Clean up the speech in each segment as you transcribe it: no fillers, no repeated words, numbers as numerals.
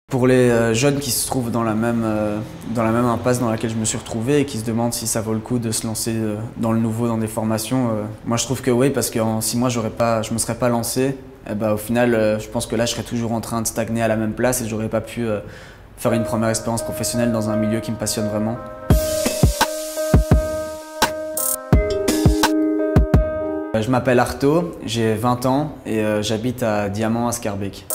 Pour les jeunes qui se trouvent dans la même impasse dans laquelle je me suis retrouvé et qui se demandent si ça vaut le coup de se lancer dans le nouveau, dans des formations, moi je trouve que oui, parce qu'en 6 mois je me serais pas lancé. Et bah, au final, je pense que là je serais toujours en train de stagner à la même place et j'aurais pas pu faire une première expérience professionnelle dans un milieu qui me passionne vraiment. Je m'appelle Arto, j'ai 20 ans et j'habite à Diamant à Schaerbeek.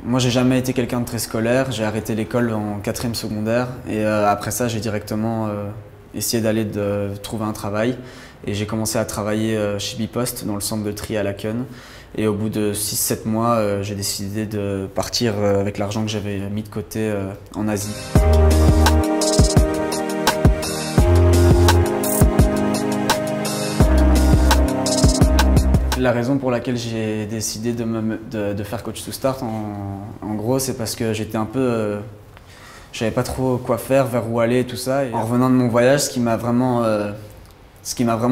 Moi, j'ai jamais été quelqu'un de très scolaire. J'ai arrêté l'école en 4e secondaire et après ça, j'ai directement essayé de trouver un travail. Et j'ai commencé à travailler chez Bipost dans le centre de tri à Laken. Et au bout de 6-7 mois, j'ai décidé de partir avec l'argent que j'avais mis de côté en Asie. La raison pour laquelle j'ai décidé de faire Coach to Start, en gros, c'est parce que j'étais un peu... je savais pas trop quoi faire, vers où aller et tout ça. Et en revenant de mon voyage, ce qui m'a vraiment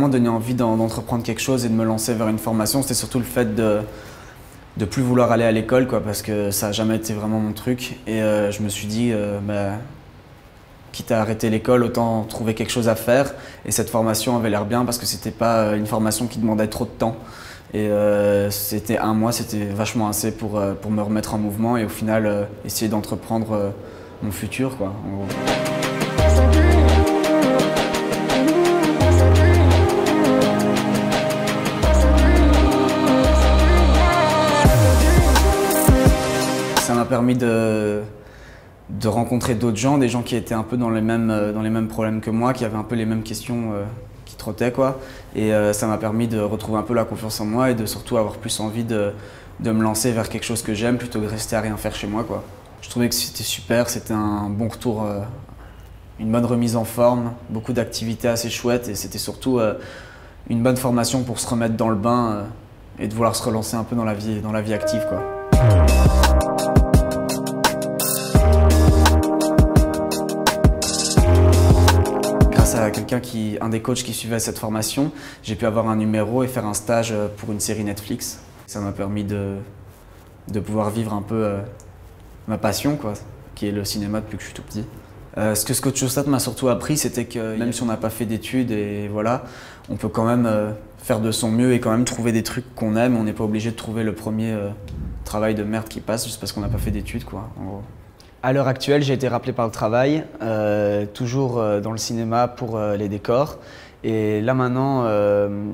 donné envie d'entreprendre quelque chose et de me lancer vers une formation, c'était surtout le fait de plus vouloir aller à l'école, parce que ça n'a jamais été vraiment mon truc. Et je me suis dit, quitte à arrêter l'école, autant trouver quelque chose à faire. Et cette formation avait l'air bien parce que c'était pas une formation qui demandait trop de temps. Et c'était 1 mois, c'était vachement assez pour me remettre en mouvement et au final essayer d'entreprendre mon futur, quoi, en gros. Ça m'a permis de rencontrer d'autres gens, des gens qui étaient un peu dans les mêmes problèmes que moi, qui avaient un peu les mêmes questions qui trottaient, quoi. Et ça m'a permis de retrouver un peu la confiance en moi et de surtout avoir plus envie de me lancer vers quelque chose que j'aime plutôt que de rester à rien faire chez moi, quoi. Je trouvais que c'était super, c'était un bon retour, une bonne remise en forme, beaucoup d'activités assez chouettes et c'était surtout une bonne formation pour se remettre dans le bain et de vouloir se relancer un peu dans la vie active, quoi. À un des coachs qui suivait cette formation, j'ai pu avoir un numéro et faire un stage pour une série Netflix. Ça m'a permis de pouvoir vivre un peu ma passion, quoi, qui est le cinéma depuis que je suis tout petit. Ce que Coach to Start m'a surtout appris, c'était que même si on n'a pas fait d'études, et voilà, on peut quand même faire de son mieux et quand même trouver des trucs qu'on aime. On n'est pas obligé de trouver le premier travail de merde qui passe juste parce qu'on n'a pas fait d'études, quoi, en gros. À l'heure actuelle, j'ai été rappelé par le travail, toujours dans le cinéma pour les décors. Et là maintenant,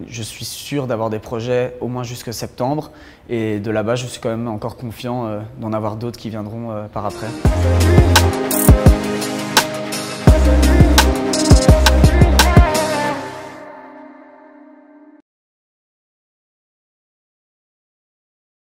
je suis sûr d'avoir des projets au moins jusqu'à septembre. Et de là-bas, je suis quand même encore confiant d'en avoir d'autres qui viendront par après.